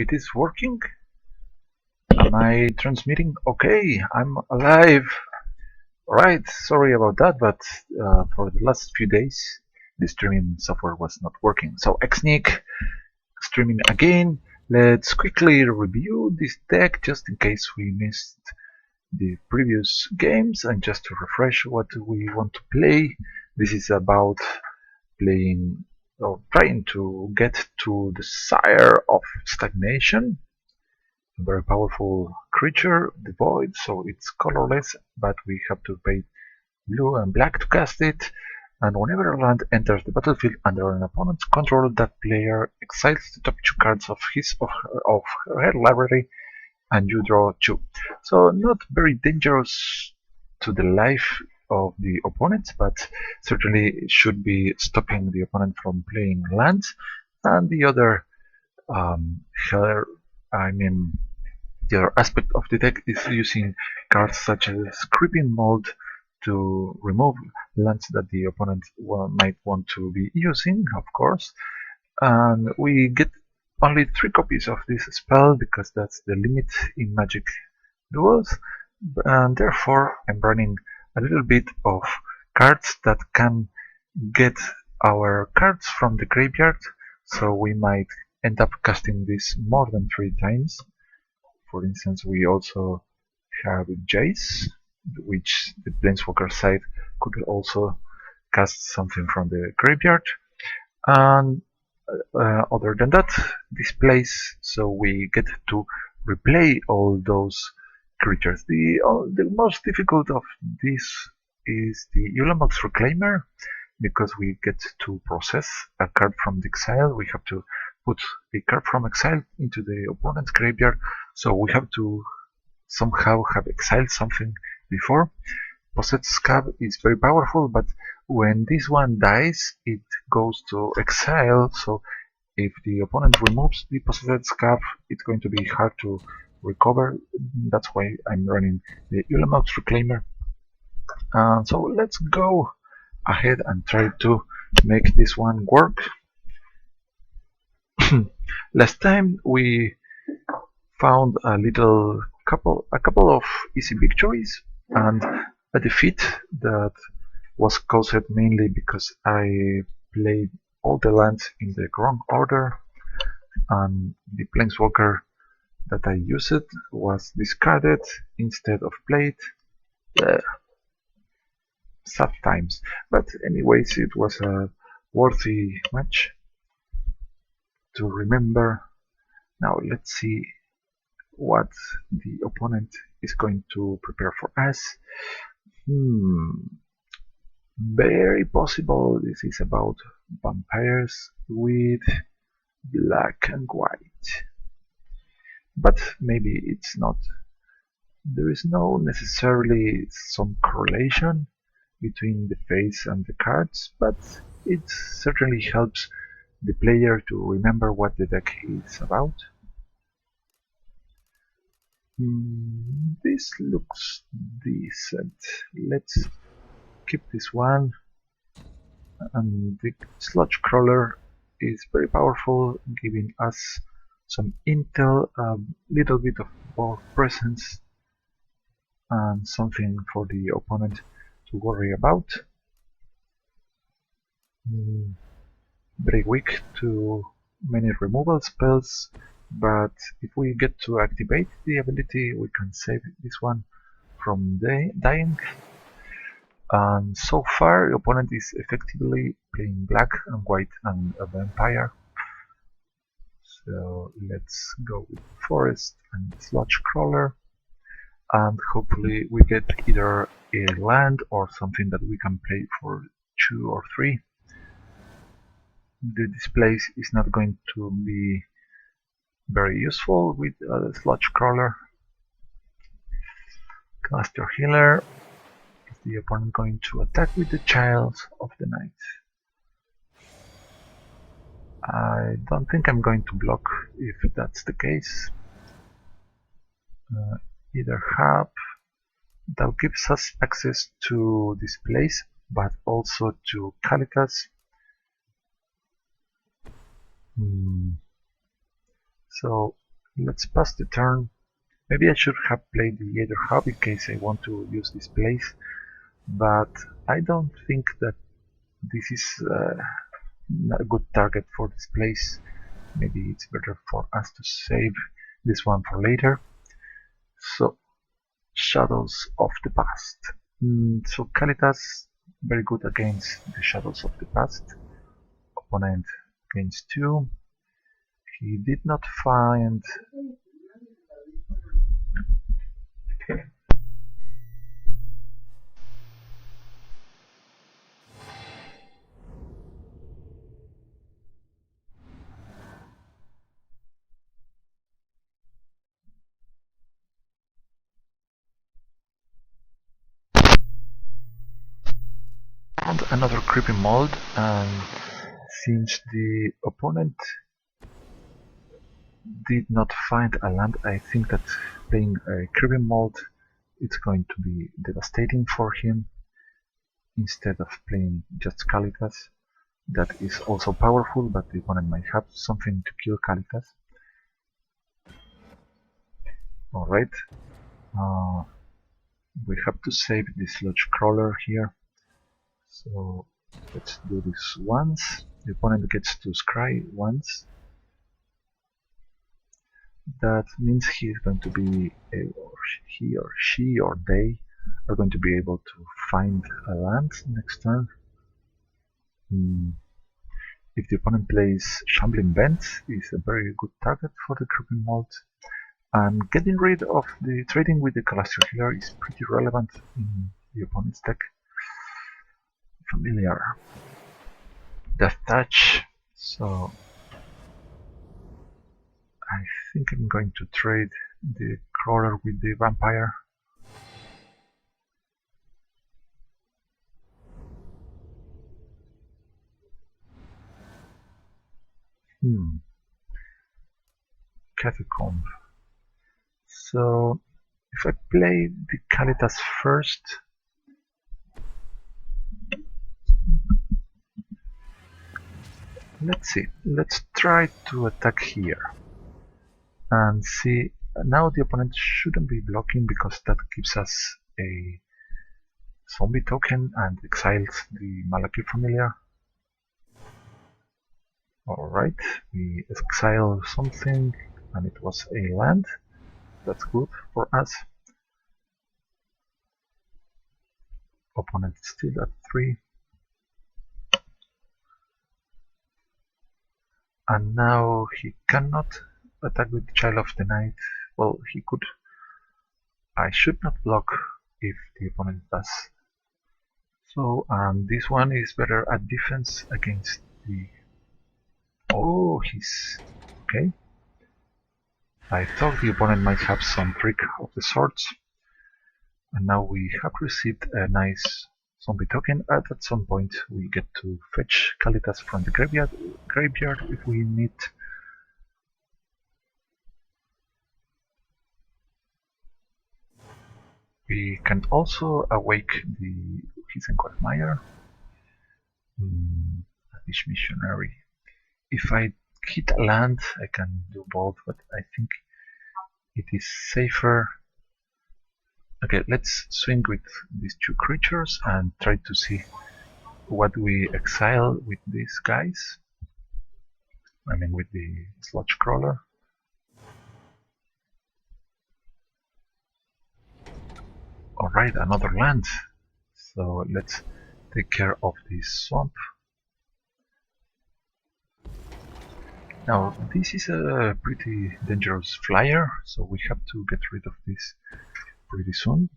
it is working. Am I transmitting? Okay, I'm alive. Right, sorry about that, but for the last few days the streaming software was not working. So Xnick streaming again. Let's quickly review this deck just in case we missed the previous games and just to refresh what we want to play. This is about playing or trying to get to the Sire of Stagnation. A very powerful creature, the Void, so it's colorless, but we have to pay blue and black to cast it. And whenever a land enters the battlefield under an opponent's control, that player exiles the top 2 cards of his or her library, and you draw 2. So not very dangerous to the life of the opponent, but certainly should be stopping the opponent from playing lands. And the other the other aspect of the deck is using cards such as Creeping Mold to remove lands that the opponent might want to be using, of course. And we get only 3 copies of this spell because that's the limit in Magic Duels, and therefore I'm running a little bit of cards that can get our cards from the graveyard, so we might end up casting this more than 3 times. For instance, we also have Jace, which the Planeswalker side could also cast something from the graveyard. And other than that, Displace, so we get to replay all those creatures. The most difficult of this is the Ulamog's Reclaimer, because we get to process a card from the exile. We have to put a card from exile into the opponent's graveyard, so we have to somehow have exiled something before. Possessed Skaab is very powerful, but when this one dies, it goes to exile, so if the opponent removes the Possessed Skaab, it's going to be hard to recover. That's why I'm running the Ulamog's Reclaimer. So let's go ahead and try to make this one work. Last time we found a couple of easy victories and a defeat that was caused mainly because I played all the lands in the wrong order, and the Planeswalker that I used was discarded instead of played. Sad times, but anyways, it was a worthy match to remember. Now let's see what the opponent is going to prepare for us. Very possible this is about vampires with black and white, but maybe it's not. There is no necessarily some correlation between the face and the cards, but it certainly helps the player to remember what the deck is about. This looks decent. Let's keep this one. And the Sludge Crawler is very powerful, giving us some intel, a little bit of board presence, and something for the opponent to worry about. Very weak to many removal spells, but if we get to activate the ability, we can save this one from dying. And so far, the opponent is effectively playing black and white and a vampire. So let's go with Forest and Sludge Crawler, and hopefully we get either a land or something that we can play for 2 or 3. The Displace is not going to be very useful with the Sludge Crawler. Cast your healer. Is the opponent going to attack with the Child of the Night? I don't think I'm going to block if that's the case. Either have. That gives us access to Displace, but also to Kalitas. So let's pass the turn. Maybe I should have played the Gator Hub in case I want to use Displace, but I don't think that this is a good target for Displace. Maybe it's better for us to save this one for later. So, Shadows of the Past. So Kalitas, very good against the Shadows of the Past. Opponent gains 2. He did not find... another creepy mold, and since the opponent did not find a land, I think that playing a creepy mold it's going to be devastating for him instead of playing just Kalitas. That is also powerful, but the opponent might have something to kill Kalitas. Alright, we have to save the Sludge Crawler here. So let's do this once. The opponent gets to scry once. That means he is going to be, or he or she or they are going to be able to find a land next turn. If the opponent plays Shambling Bent, is a very good target for the creepy mold. And getting rid of the trading with the Celestial Healer is pretty relevant in the opponent's deck. Familiar. Death Touch. So I think I'm going to trade the Crawler with the Vampire. Catacomb. So if I play the Kalitas first, let's see. Let's try to attack here and see. Now the opponent shouldn't be blocking because that gives us a zombie token and exiles the Malaki Familiar. Alright, we exile something and it was a land. That's good for us. Opponent is still at 3. And now he cannot attack with the Child of the Night. Well, he could. I should not block if the opponent does. So, this one is better at defense against the... Oh, he's... okay. I thought the opponent might have some trick of the sorts. And now we have received a nice zombie token, and at some point we get to fetch Kalitas from the graveyard if we need. We can also awake the Hissing Quagmire. Elvish Visionary. If I hit a land, I can do both, but I think it is safer. Okay, let's swing with these two creatures and try to see what we exile with these guys. I mean with the Sludge Crawler. Alright, another land. So let's take care of this swamp. Now this is a pretty dangerous flyer, so we have to get rid of this pretty soon.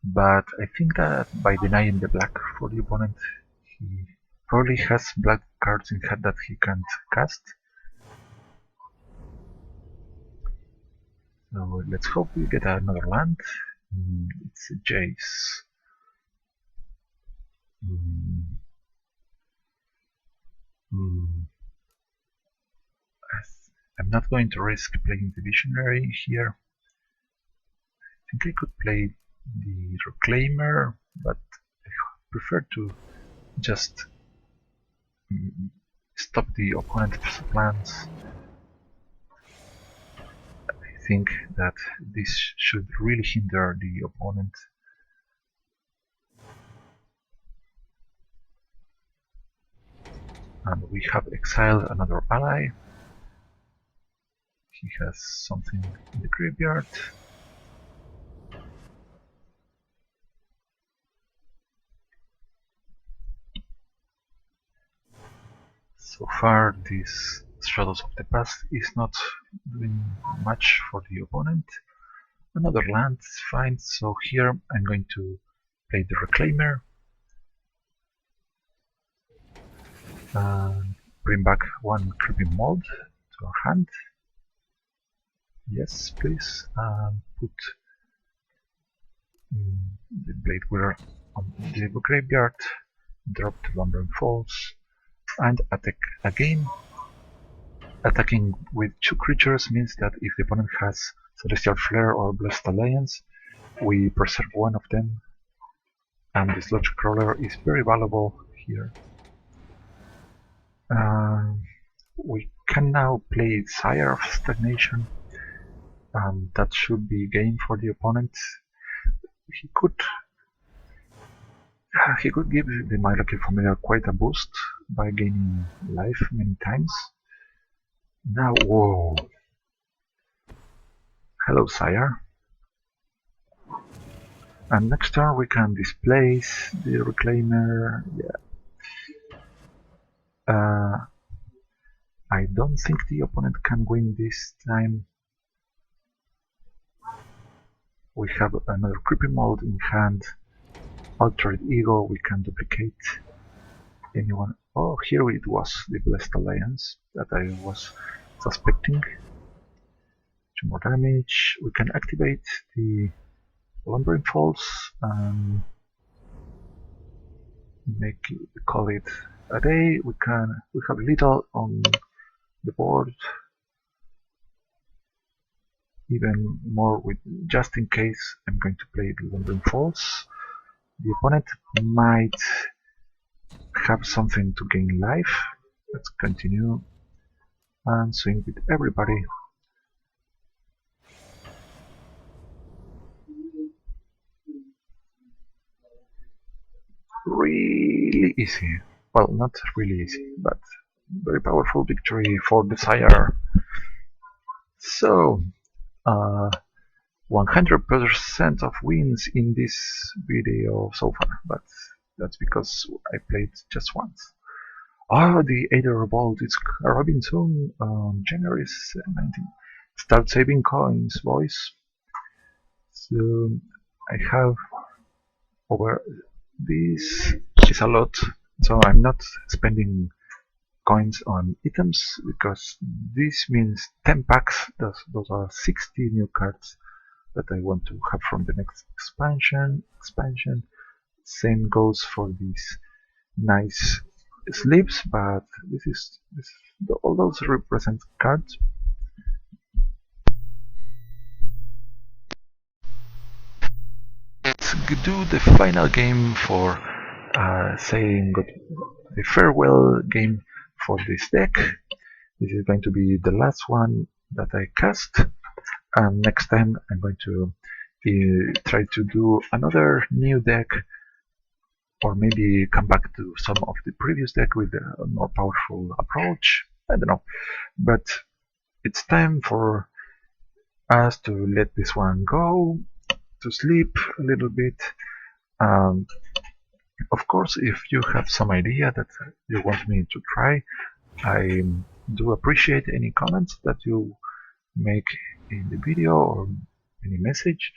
But I think that by denying the black for the opponent, he probably has black cards in hand that he can't cast. So let's hope we get another land. It's a Jace. I'm not going to risk playing the Visionary here. I think I could play the Reclaimer, but I prefer to just stop the opponent's plans. think that this should really hinder the opponent. And we have exiled another ally. He has something in the graveyard. So far, this Shadows of the Past is not doing much for the opponent. Another land is fine, so here I'm going to play the Reclaimer. And bring back one Creeping Mold to our hand. Yes, please. And put the Blade Weaver on the graveyard. Drop the Lumbering Falls. And attack again. Attacking with 2 creatures means that if the opponent has Celestial Flare or Blessed Alliance, we preserve one of them. And the Sludge Crawler is very valuable here. We can now play Sire of Stagnation, and that should be gain for the opponent. He could give the My Lucky Familiar quite a boost by gaining life many times. Now, whoa! Hello, Sire. And next turn we can displace the Reclaimer. Yeah. I don't think the opponent can win this time. We have another Creeping Mold in hand. Altered Ego, we can duplicate anyone. Oh, here it was the Blessed Alliance that I was suspecting. 2 more damage. We can activate the Lumbering Falls and call it a day. We have little on the board, even more with just in case I'm going to play the Lumbering Falls. The opponent might have something to gain life. Let's continue and swing with everybody. Really easy. Well, not really easy, but very powerful victory for the Sire. So, 100% of wins in this video so far, but that's because I played just once. The Aether Revolt is arriving soon on January 19th. Start saving coins, boys. So I have over this is a lot, so I'm not spending coins on items because this means 10 packs. Those are 60 new cards that I want to have from the next expansion. Same goes for these nice sleeves, but all those represent cards. Let's do the final game for saying the farewell game for this deck. This is going to be the last one that I cast, and next time I'm going to try to do another new deck, or maybe come back to some of the previous deck with a more powerful approach. I don't know, but it's time for us to let this one go to sleep a little bit. Of course, if you have some idea that you want me to try, I do appreciate any comments that you make in the video or any message.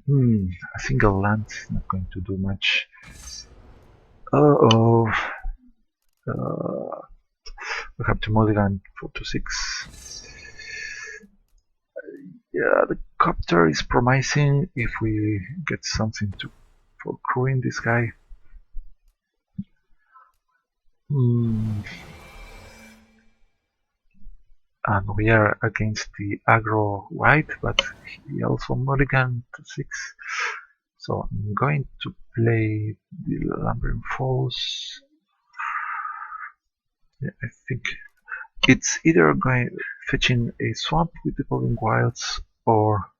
A single land is not going to do much. We have to mulligan 4 to 6. Yeah, the copter is promising if we get something for crewing this guy. And we are against the aggro white, but he also mulligan to 6. So I'm going to play the Lumbering Falls. Yeah, I think it's either fetching a swamp with the Evolving Wilds or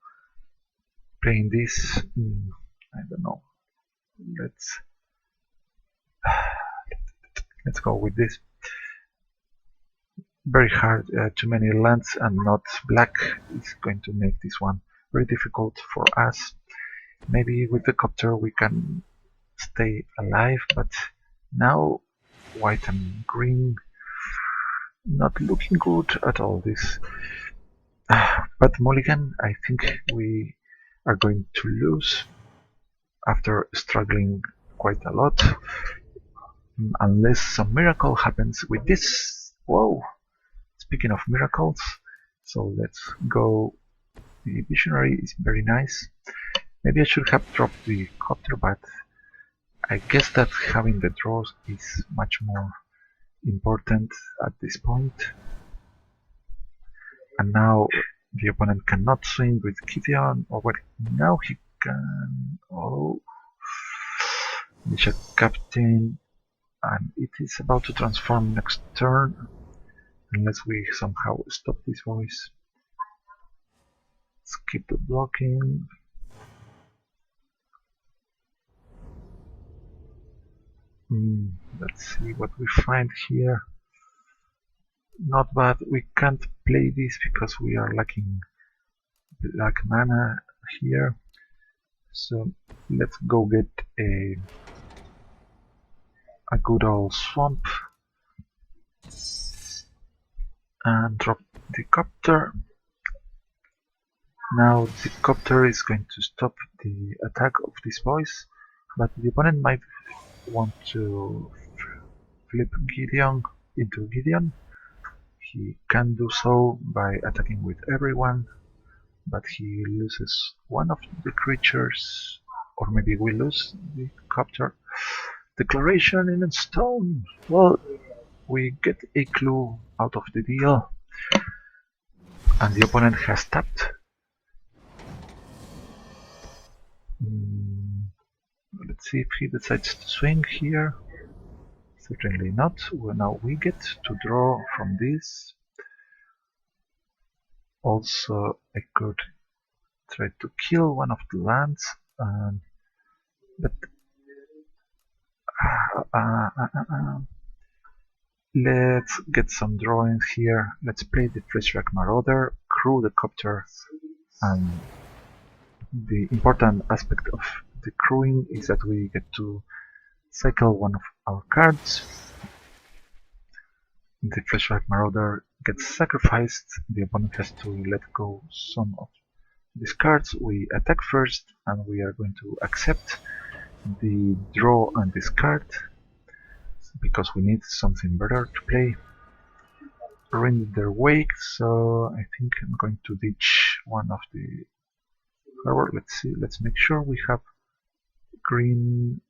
playing this. I don't know. Let's go with this. Very hard, too many lands and not black is going to make this one very difficult for us. Maybe with the copter we can stay alive, but now white and green not looking good at all. This but mulligan, I think we are going to lose after struggling quite a lot, unless some miracle happens with this. Whoa, speaking of miracles, so let's go. The Visionary is very nice. Maybe I should have dropped the copter, but I guess that having the draws is much more important at this point. And now the opponent cannot swing with Gideon, or well, now he can. Oh, Nisha Captain, and it is about to transform next turn, unless we somehow stop this voice. Skip the blocking. Let's see what we find here. Not bad. We can't play this because we are lacking black mana here. So let's go get a good old swamp and drop the copter. Now the copter is going to stop the attack of this voice, but the opponent might want to flip Gideon into Gideon. He can do so by attacking with everyone, but he loses one of the creatures, or maybe we lose the copter. Declaration in stone! Well, we get a clue out of the deal, and the opponent has tapped. Let's see if he decides to swing here. Certainly not. Well, now we get to draw from this. Also, I could try to kill one of the lands, but let's get some drawings here. Let's play the Fleshbag Marauder, crew the copter, and the important aspect of the crewing is that we get to cycle one of our cards. The Fleshbag Marauder gets sacrificed. The opponent has to let go some of these cards. We attack first, and we are going to accept the draw and discard because we need something better to play. Ruin their wake, so I think I'm going to ditch one of the harbor. Let's see. Let's make sure we have green.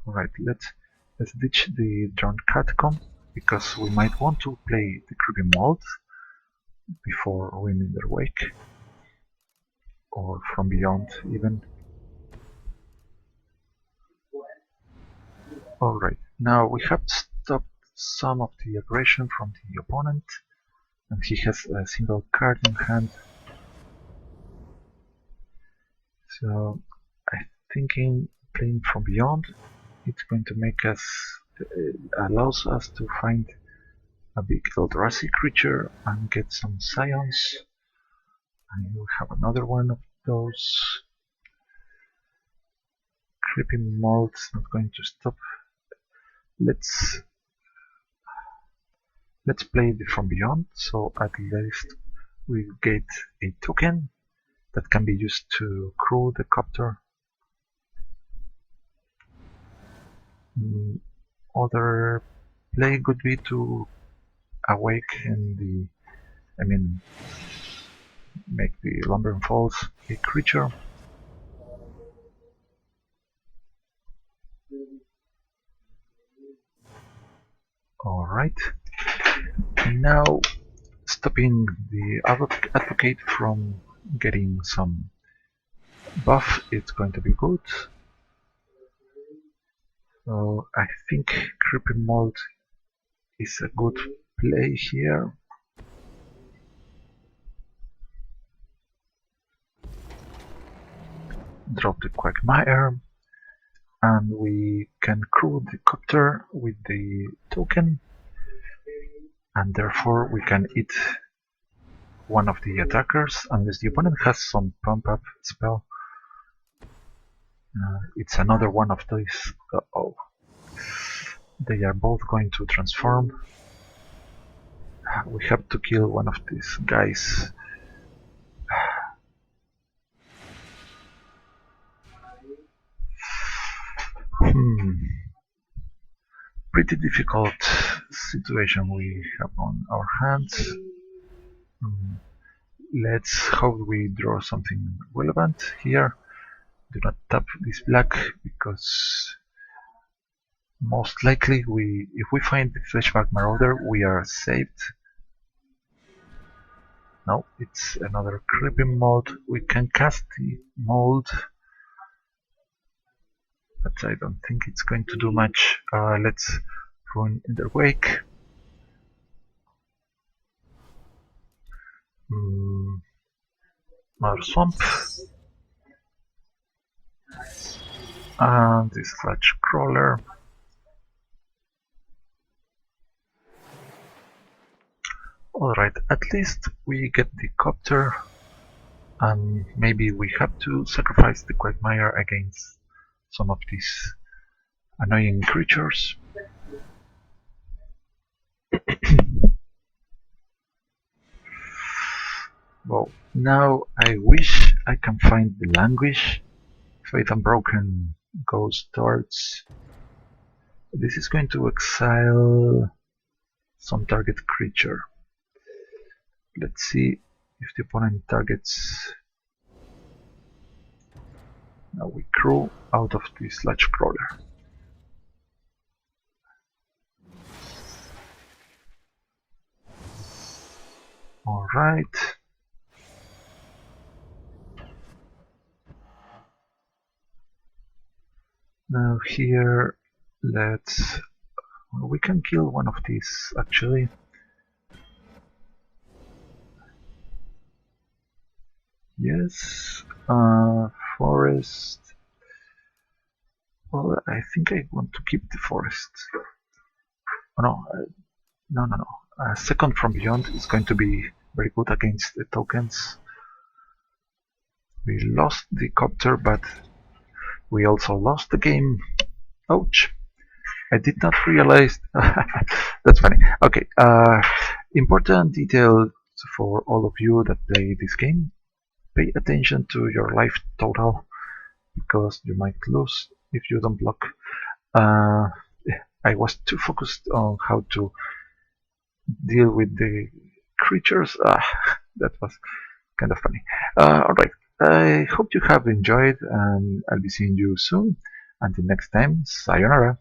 Alright, let's ditch the Drowned Catacomb because we might want to play the Creeping Mold before ruining their wake, or from beyond even. Alright, now we have stopped some of the aggression from the opponent, and he has a single card in hand. So I'm thinking playing from beyond, it's going to make us, allows us to find a big Eldrazi creature and get some scions. And we have another one of those. Creeping Mold's not going to stop. Let's play the From Beyond, so at least we get a token that can be used to crew the copter. Other play could be to awaken make the Lumbering Falls a creature. Alright, now stopping the advocate from getting some buff, it's going to be good. So I think Creeping Mold is a good play here. drop the Quagmire, and we can crew the copter with the token, and therefore we can eat one of the attackers unless the opponent has some pump up spell. It's another one of these. Uh-oh. They are both going to transform. We have to kill one of these guys. Pretty difficult situation we have on our hands. Let's hope we draw something relevant here. Do not tap this black because most likely if we find the Fleshbag Marauder, we are saved. No, it's another creeping mold. We can cast the mold, but I don't think it's going to do much. Let's ruin in their wake. Mother Swamp. And this Sludge Crawler. Alright, at least we get the copter, and maybe we have to sacrifice the Quagmire against some of these annoying creatures. Well, now I wish I can find the Languish. Faith Unbroken goes towards... This is going to exile some target creature. Let's see if the opponent targets... Now we crew out of the Sludge Crawler. Alright. Now here, we can kill one of these actually. Yes, forest. Well, I think I want to keep the forest. Oh, no. Second from Beyond is going to be very good against the tokens. We lost the copter, but we also lost the game. Ouch! I did not realize. That's funny. Okay, important detail for all of you that play this game. Pay attention to your life total, because you might lose if you don't block. I was too focused on how to deal with the creatures. That was kind of funny. Alright, I hope you have enjoyed, and I'll be seeing you soon. Until next time, sayonara.